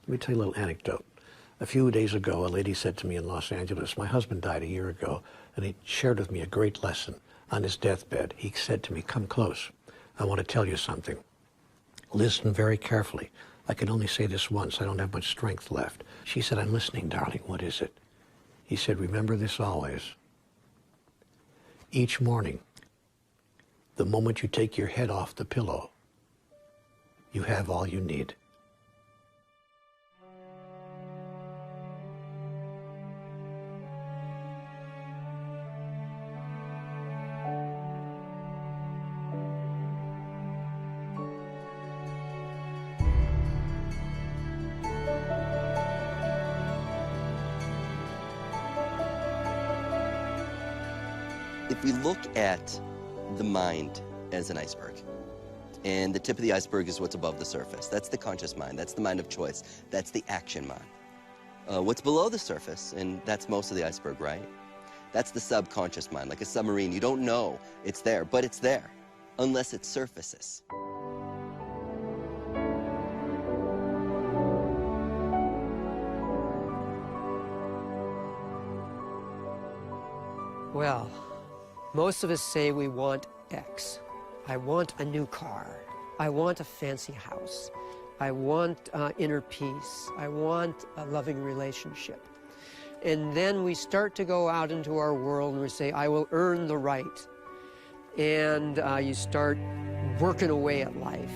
Let me tell you a little anecdote. A few days ago, a lady said to me in Los Angeles, my husband died a year ago, and he shared with me a great lesson. On his deathbed, he said to me, come close. I want to tell you something. Listen very carefully. I can only say this once. I don't have much strength left. She said, I'm listening, darling. What is it? He said, remember this always. Each morning, the moment you take your head off the pillow, you have all you need. If we look at the mind as an iceberg, and the tip of the iceberg is what's above the surface. That's the conscious mind. That's the mind of choice. That's the action mind. What's below the surface, and that's most of the iceberg, right? That's the subconscious mind, like a submarine. You don't know it's there, but it's there, unless it surfaces. Well, most of us say we want X. I want a new car. I want a fancy house. I want inner peace. I want a loving relationship. And then we start to go out into our world and we say, I will earn the right. And you start working away at life.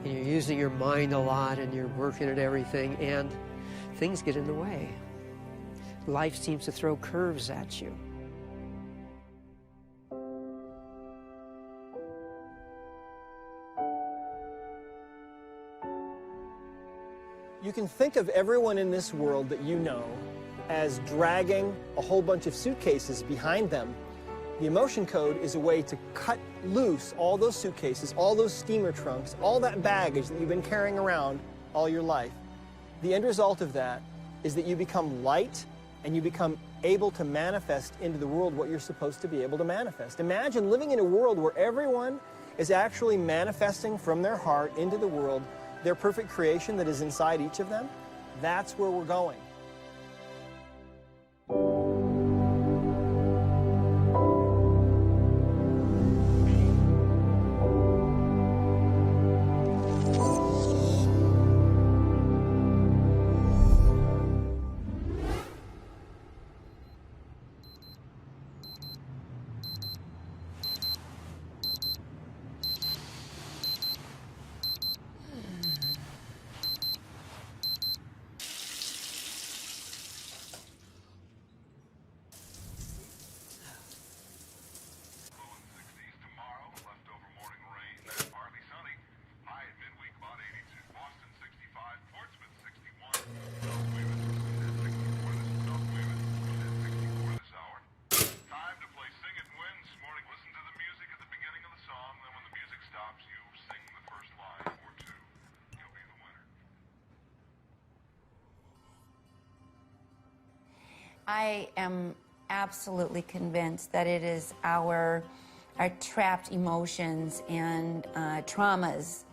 And you're using your mind a lot and you're working at everything, and things get in the way. Life seems to throw curves at you. You can think of everyone in this world that you know as dragging a whole bunch of suitcases behind them. The emotion code is a way to cut loose all those suitcases, all those steamer trunks, all that baggage that you've been carrying around all your life. The end result of that is that you become light and you become able to manifest into the world what you're supposed to be able to manifest. Imagine living in a world where everyone is actually manifesting from their heart into the world their perfect creation that is inside each of them. That's where we're going. I am absolutely convinced that it is our trapped emotions and traumas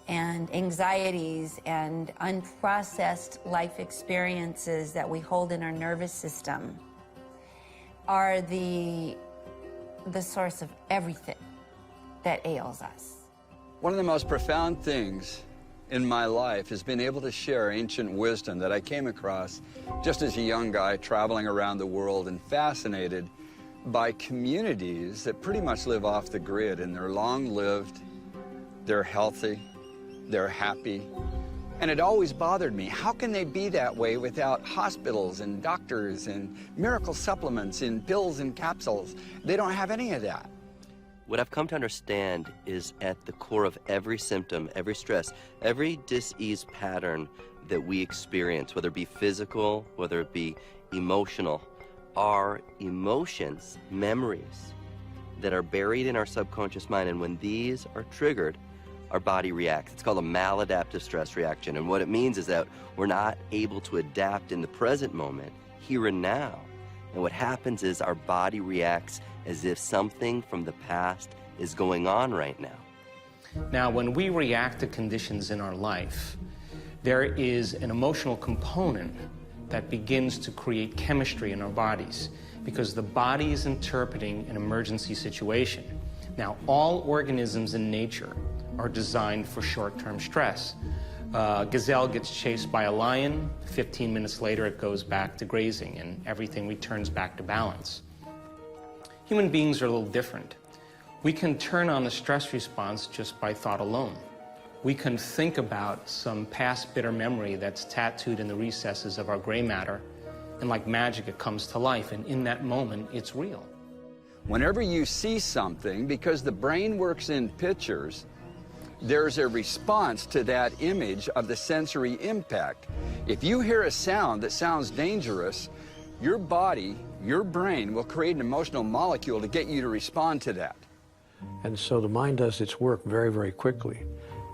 and anxieties and unprocessed life experiences that we hold in our nervous system are the source of everything that ails us. One of the most profound things in my life has been able to share ancient wisdom that I came across just as a young guy traveling around the world and fascinated by communities that pretty much live off the grid, and they're long-lived, they're healthy, they're happy. And it always bothered me, how can they be that way without hospitals and doctors and miracle supplements and pills and capsules? They don't have any of that. What I've come to understand is at the core of every symptom, every stress, every dis-ease pattern that we experience, whether it be physical, whether it be emotional, are emotions, memories that are buried in our subconscious mind. And when these are triggered, our body reacts. It's called a maladaptive stress reaction. And what it means is that we're not able to adapt in the present moment, here and now. And what happens is our body reacts as if something from the past is going on right now. Now, when we react to conditions in our life, there is an emotional component that begins to create chemistry in our bodies because the body is interpreting an emergency situation. Now, all organisms in nature are designed for short-term stress. Gazelle gets chased by a lion, 15 minutes later it goes back to grazing and everything returns back to balance. Human beings are a little different. We can turn on the stress response just by thought alone. We can think about some past bitter memory that's tattooed in the recesses of our gray matter, and like magic it comes to life, and in that moment it's real. Whenever you see something, because the brain works in pictures, there's a response to that image of the sensory impact. If you hear a sound that sounds dangerous, your body, your brain will create an emotional molecule to get you to respond to that. And so the mind does its work very, very quickly.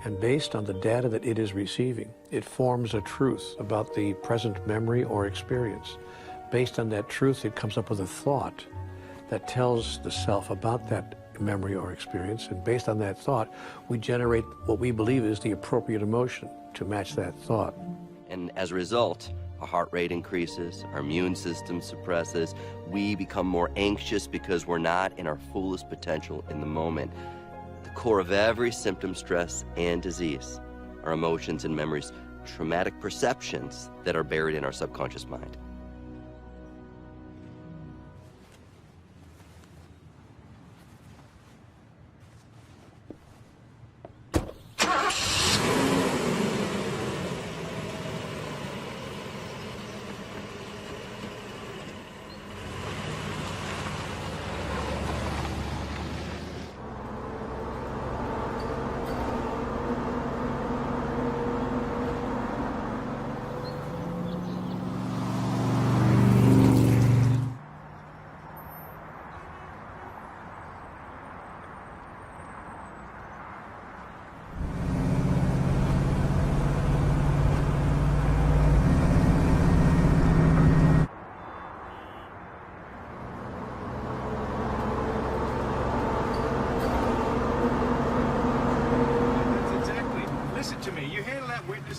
And based on the data that it is receiving, it forms a truth about the present memory or experience. Based on that truth, it comes up with a thought that tells the self about that memory or experience. And based on that thought, we generate what we believe is the appropriate emotion to match that thought. And as a result, our heart rate increases, our immune system suppresses, we become more anxious because we're not in our fullest potential in the moment. The core of every symptom, stress, and disease are emotions and memories, traumatic perceptions that are buried in our subconscious mind.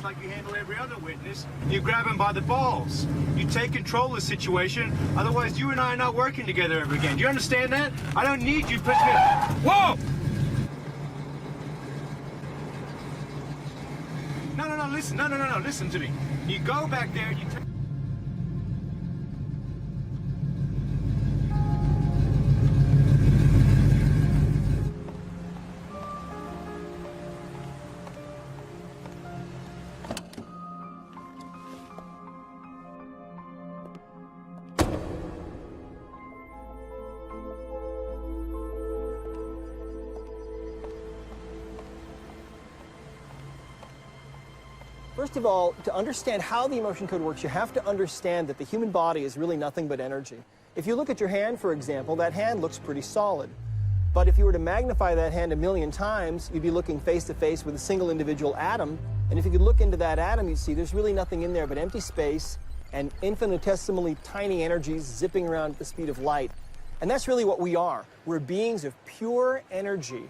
Like you handle every other witness. You grab him by the balls. You take control of the situation. Otherwise, you and I are not working together ever again. Do you understand that? I don't need you pushing me. Whoa! No, listen. No, listen to me. You go back there, you take... First of all, to understand how the emotion code works, you have to understand that the human body is really nothing but energy. If you look at your hand, for example, that hand looks pretty solid. But if you were to magnify that hand 1,000,000 times, you'd be looking face to face with a single individual atom. And if you could look into that atom, you'd see there's really nothing in there but empty space and infinitesimally tiny energies zipping around at the speed of light. And that's really what we are. We're beings of pure energy.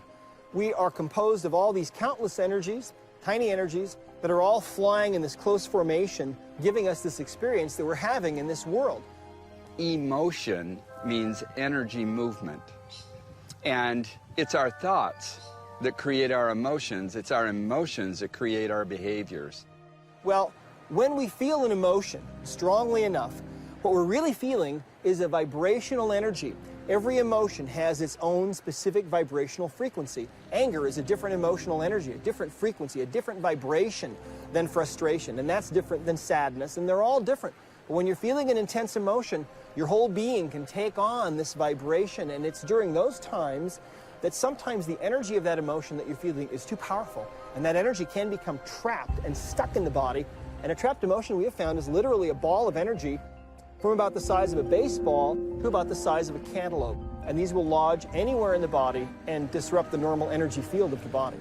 We are composed of all these countless energies, tiny energies, that are all flying in this close formation, giving us this experience that we're having in this world. Emotion means energy movement. And it's our thoughts that create our emotions. It's our emotions that create our behaviors. Well, when we feel an emotion strongly enough, what we're really feeling is a vibrational energy. Every emotion has its own specific vibrational frequency. Anger is a different emotional energy, a different frequency, a different vibration than frustration, and that's different than sadness, and they're all different. But when you're feeling an intense emotion, your whole being can take on this vibration, and it's during those times that sometimes the energy of that emotion that you're feeling is too powerful, and that energy can become trapped and stuck in the body. And a trapped emotion, we have found, is literally a ball of energy from about the size of a baseball to about the size of a cantaloupe. And these will lodge anywhere in the body and disrupt the normal energy field of the body.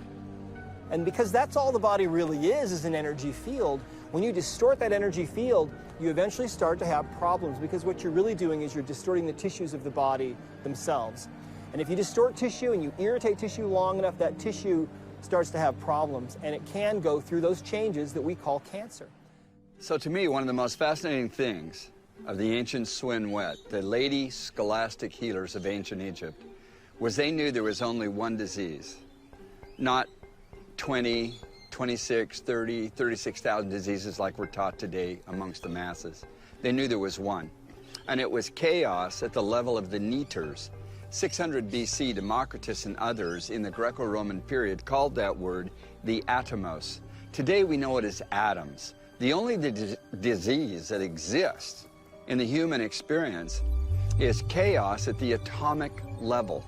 And because that's all the body really is an energy field, when you distort that energy field, you eventually start to have problems, because what you're really doing is you're distorting the tissues of the body themselves. And if you distort tissue and you irritate tissue long enough, that tissue starts to have problems, and it can go through those changes that we call cancer. So to me, one of the most fascinating things of the ancient Swinwet, the lady scholastic healers of ancient Egypt, was they knew there was only one disease, not 20, 26, 30, 36,000 diseases like we're taught today amongst the masses. They knew there was one, and it was chaos at the level of the Neters. 600 BC, Democritus and others in the Greco-Roman period called that word the atomos. Today we know it as atoms. The only disease that exists in the human experience is chaos at the atomic level,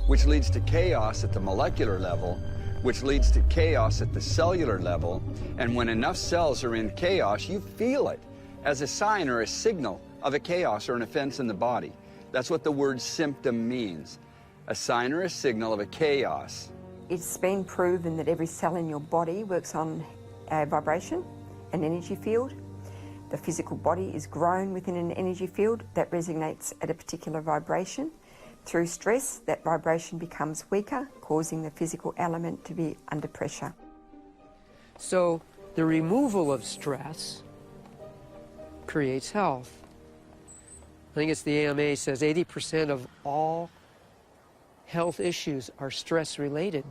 which leads to chaos at the molecular level, which leads to chaos at the cellular level. And when enough cells are in chaos, you feel it as a sign or a signal of a chaos or an offense in the body. That's what the word symptom means, a sign or a signal of a chaos. It's been proven that every cell in your body works on a vibration, an energy field. The physical body is grown within an energy field that resonates at a particular vibration. Through stress, that vibration becomes weaker, causing the physical element to be under pressure. So the removal of stress creates health. I think it's the AMA says 80% of all health issues are stress related.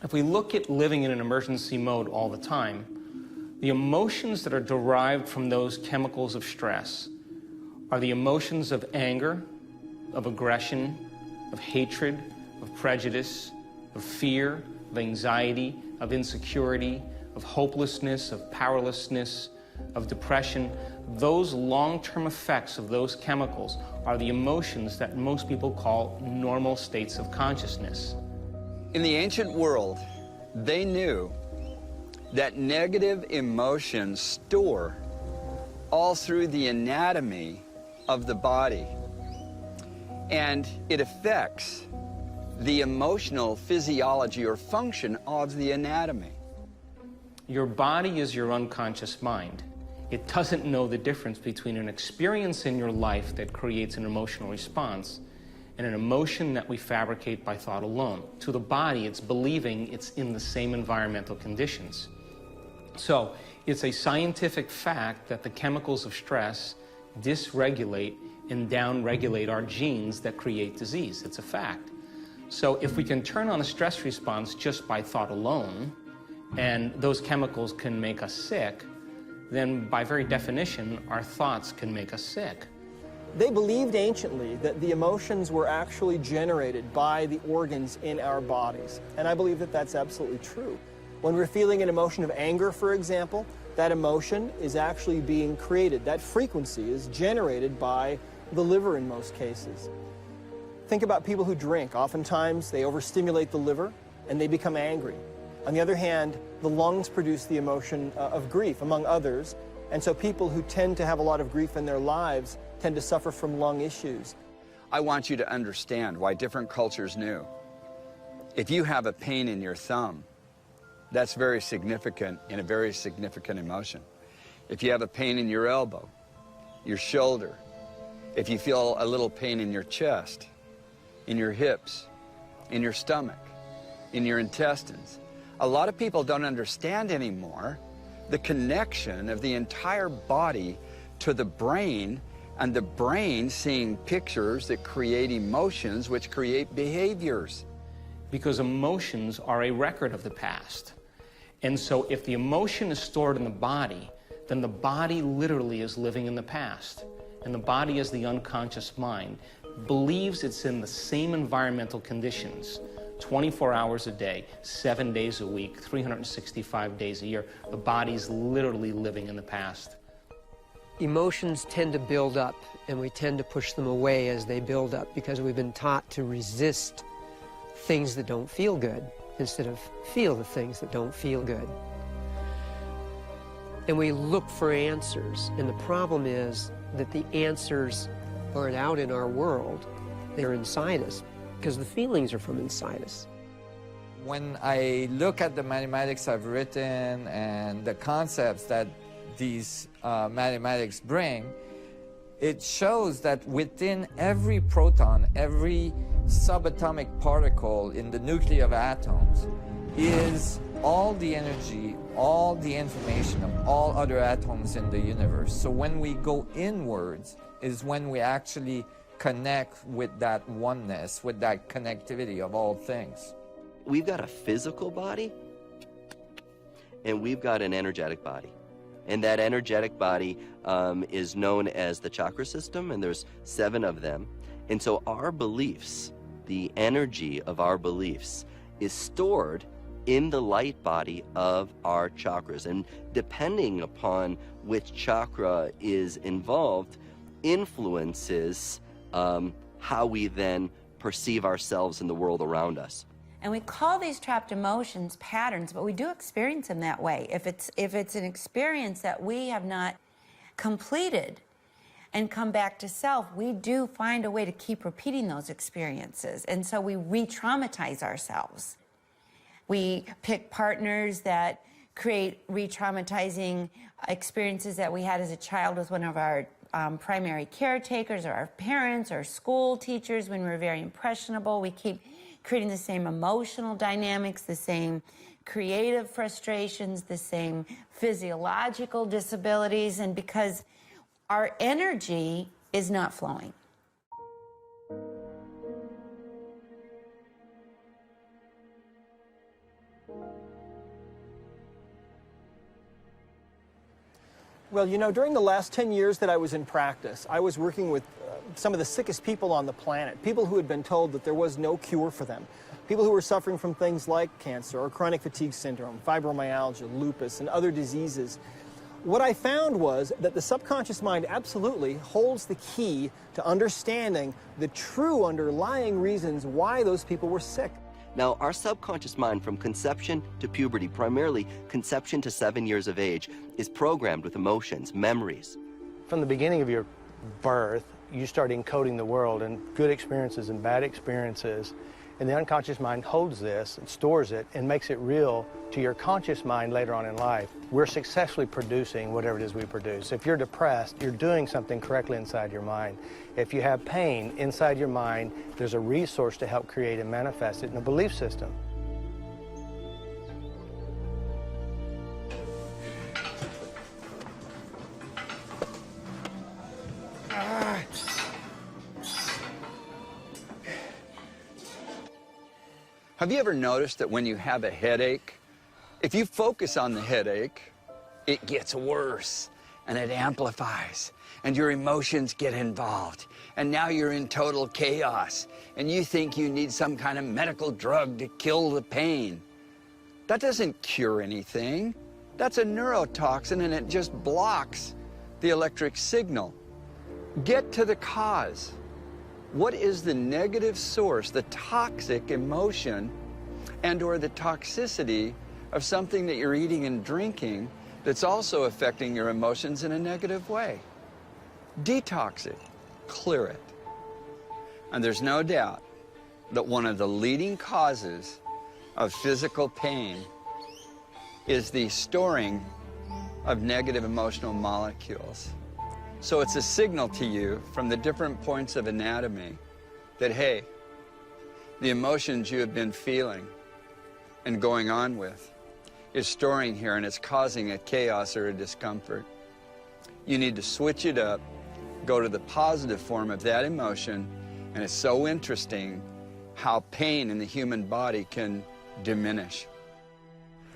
If we look at living in an emergency mode all the time, the emotions that are derived from those chemicals of stress are the emotions of anger, of aggression, of hatred, of prejudice, of fear, of anxiety, of insecurity, of hopelessness, of powerlessness, of depression. Those long-term effects of those chemicals are the emotions that most people call normal states of consciousness. In the ancient world, they knew that negative emotions store all through the anatomy of the body, and it affects the emotional physiology or function of the anatomy. Your body is your unconscious mind. It doesn't know the difference between an experience in your life that creates an emotional response and an emotion that we fabricate by thought alone. To the body, it's believing it's in the same environmental conditions. So it's a scientific fact that the chemicals of stress dysregulate and downregulate our genes that create disease. It's a fact. So if we can turn on a stress response just by thought alone, and those chemicals can make us sick, then by very definition, our thoughts can make us sick. They believed anciently that the emotions were actually generated by the organs in our bodies, and I believe that that's absolutely true. When we're feeling an emotion of anger, for example, that emotion is actually being created. That frequency is generated by the liver in most cases. Think about people who drink. Oftentimes, they overstimulate the liver and they become angry. On the other hand, the lungs produce the emotion of grief, among others, and so people who tend to have a lot of grief in their lives tend to suffer from lung issues. I want you to understand why different cultures knew. If you have a pain in your thumb, that's very significant and a very significant emotion. If you have a pain in your elbow, your shoulder, if you feel a little pain in your chest, in your hips, in your stomach, in your intestines, a lot of people don't understand anymore the connection of the entire body to the brain, and the brain seeing pictures that create emotions which create behaviors. Because emotions are a record of the past. And so if the emotion is stored in the body, then the body literally is living in the past. And the body, as the unconscious mind, believes it's in the same environmental conditions 24 hours a day, 7 days a week, 365 days a year. The body's literally living in the past. Emotions tend to build up, and we tend to push them away as they build up because we've been taught to resist things that don't feel good instead of feel the things that don't feel good. And we look for answers, and the problem is that the answers aren't out in our world, they're inside us. because the feelings are from inside us. When I look at the mathematics I've written and the concepts that these mathematics bring, it shows that within every proton, every subatomic particle in the nuclei of atoms is all the energy, all the information of all other atoms in the universe. So when we go inwards is when we actually connect with that oneness, with that connectivity of all things. We've got a physical body, and we've got an energetic body. And that energetic body is known as the chakra system, and there's 7 of them. And so our beliefs, the energy of our beliefs, is stored in the light body of our chakras. And depending upon which chakra is involved, influences how we then perceive ourselves in the world around us. And we call these trapped emotions patterns, but we do experience them that way. If it's an experience that we have not completed and come back to self, we do find a way to keep repeating those experiences. And so we re-traumatize ourselves. We pick partners that create re-traumatizing experiences that we had as a child with one of our primary caretakers or our parents or school teachers when we were very impressionable. We keep creating the same emotional dynamics, the same creative frustrations, the same physiological disabilities, and because our energy is not flowing. Well, you know, during the last 10 years that I was in practice, I was working with some of the sickest people on the planet, people who had been told that there was no cure for them, people who were suffering from things like cancer or chronic fatigue syndrome, fibromyalgia, lupus, and other diseases. What I found was that the subconscious mind absolutely holds the key to understanding the true underlying reasons why those people were sick. Now, our subconscious mind from conception to puberty, primarily conception to 7 years of age, is programmed with emotions, memories. From the beginning of your birth, you start encoding the world and good experiences and bad experiences, and the unconscious mind holds this and stores it and makes it real to your conscious mind later on in life. We're successfully producing whatever it is we produce. If you're depressed, you're doing something correctly inside your mind. If you have pain inside your mind, there's a resource to help create and manifest it in a belief system. Have you ever noticed that when you have a headache, if you focus on the headache, it gets worse and it amplifies and your emotions get involved and now you're in total chaos and you think you need some kind of medical drug to kill the pain? That doesn't cure anything. That's a neurotoxin and it just blocks the electric signal. Get to the cause. What is the negative source, the toxic emotion and or the toxicity of something that you're eating and drinking that's also affecting your emotions in a negative way? Detox it, clear it. And there's no doubt that one of the leading causes of physical pain is the storing of negative emotional molecules. So it's a signal to you from the different points of anatomy that, hey, the emotions you have been feeling and going on with is storing here and it's causing a chaos or a discomfort. You need to switch it up, go to the positive form of that emotion, and it's so interesting how pain in the human body can diminish.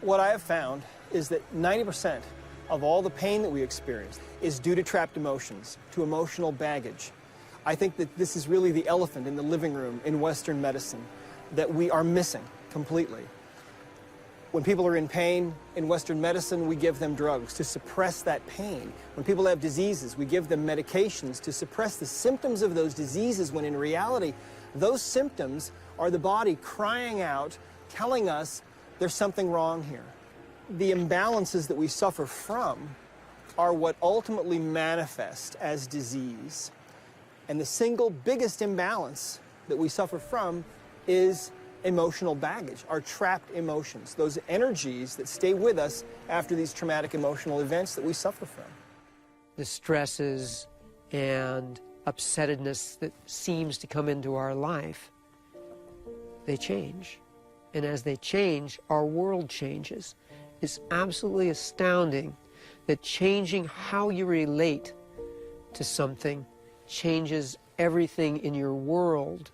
What I have found is that 90% of all the pain that we experience is due to trapped emotions, to emotional baggage. I think that this is really the elephant in the living room in Western medicine that we are missing completely. When people are in pain in Western medicine, we give them drugs to suppress that pain. When people have diseases, we give them medications to suppress the symptoms of those diseases, when in reality, those symptoms are the body crying out, telling us there's something wrong here. The imbalances that we suffer from are what ultimately manifest as disease. And the single biggest imbalance that we suffer from is emotional baggage, our trapped emotions, those energies that stay with us after these traumatic emotional events that we suffer from. The stresses and upsettedness that seems to come into our life, they change. And as they change, our world changes. It's absolutely astounding that changing how you relate to something changes everything in your world.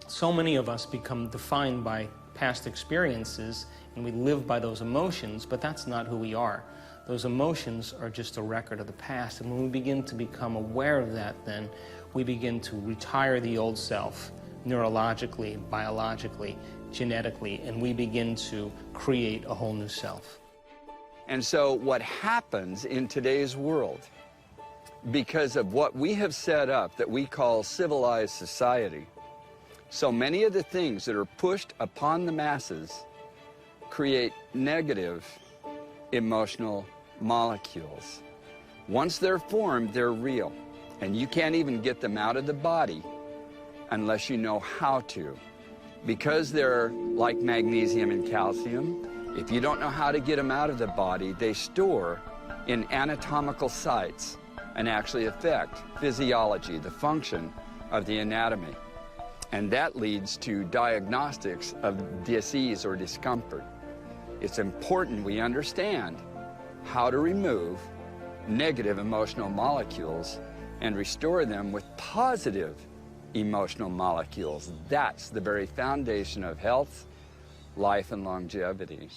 So many of us become defined by past experiences, and we live by those emotions, but that's not who we are. Those emotions are just a record of the past, and when we begin to become aware of that, then we begin to retire the old self, neurologically, biologically, genetically, and we begin to create a whole new self. And so what happens in today's world, because of what we have set up that we call civilized society, so many of the things that are pushed upon the masses create negative emotional molecules. Once they're formed, they're real, and you can't even get them out of the body unless you know how to. Because they're like magnesium and calcium, if you don't know how to get them out of the body, they store in anatomical sites and actually affect physiology, the function of the anatomy. And that leads to diagnostics of disease or discomfort. It's important we understand how to remove negative emotional molecules and restore them with positive emotional molecules. That's the very foundation of health, life, and longevity.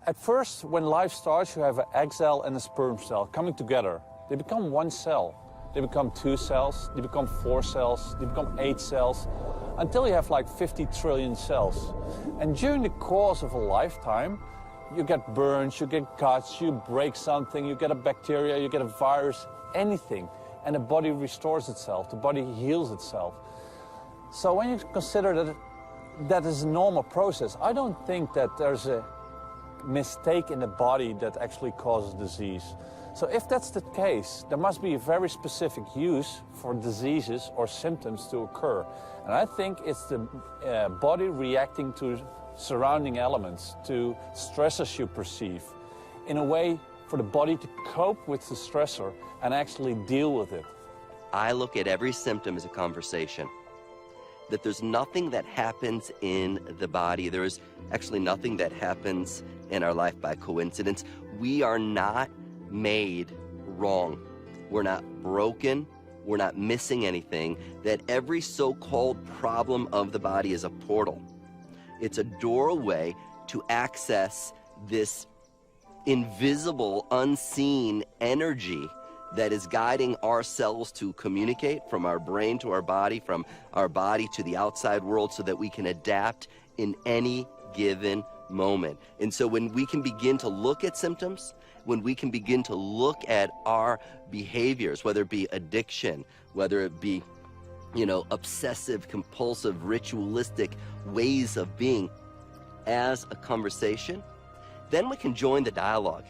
At first, when life starts, you have an egg cell and a sperm cell coming together. They become one cell. They become 2 cells, they become 4 cells, they become 8 cells, until you have like 50 trillion cells. And during the course of a lifetime, you get burns, you get cuts, you break something, you get a bacteria, you get a virus, anything. And the body restores itself, the body heals itself. So when you consider that that is a normal process, I don't think that there's a mistake in the body that actually causes disease. So if that's the case, there must be a very specific use for diseases or symptoms to occur. And I think it's the body reacting to surrounding elements, to stressors you perceive, in a way for the body to cope with the stressor and actually deal with it. I look at every symptom as a conversation. That there's nothing that happens in the body. There is actually nothing that happens in our life by coincidence. We are not made wrong. We're not broken. We're not missing anything. That every so-called problem of the body is a portal. It's a doorway to access this invisible, unseen energy that is guiding our cells to communicate from our brain to our body, from our body to the outside world, so that we can adapt in any given moment. And so when we can begin to look at symptoms, when we can begin to look at our behaviors, whether it be addiction, whether it be, obsessive, compulsive, ritualistic ways of being, as a conversation, then we can join the dialogue.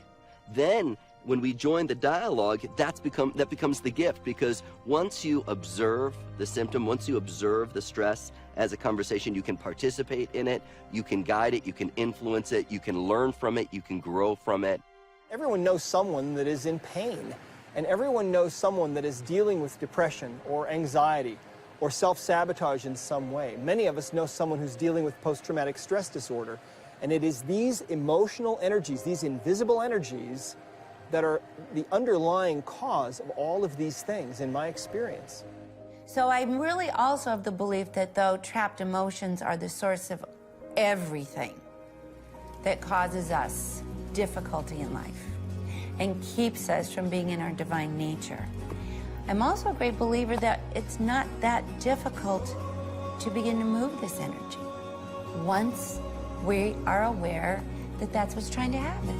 Then when we join the dialogue, that becomes the gift, because once you observe the symptom, once you observe the stress as a conversation, you can participate in it, you can guide it, you can influence it, you can learn from it, you can grow from it. Everyone knows someone that is in pain, and everyone knows someone that is dealing with depression or anxiety or self-sabotage in some way. Many of us know someone who's dealing with post-traumatic stress disorder, and it is these emotional energies, these invisible energies, that are the underlying cause of all of these things in my experience. So I'm really also of the belief that though trapped emotions are the source of everything that causes us difficulty in life and keeps us from being in our divine nature, I'm also a great believer that it's not that difficult to begin to move this energy once we are aware that that's what's trying to happen.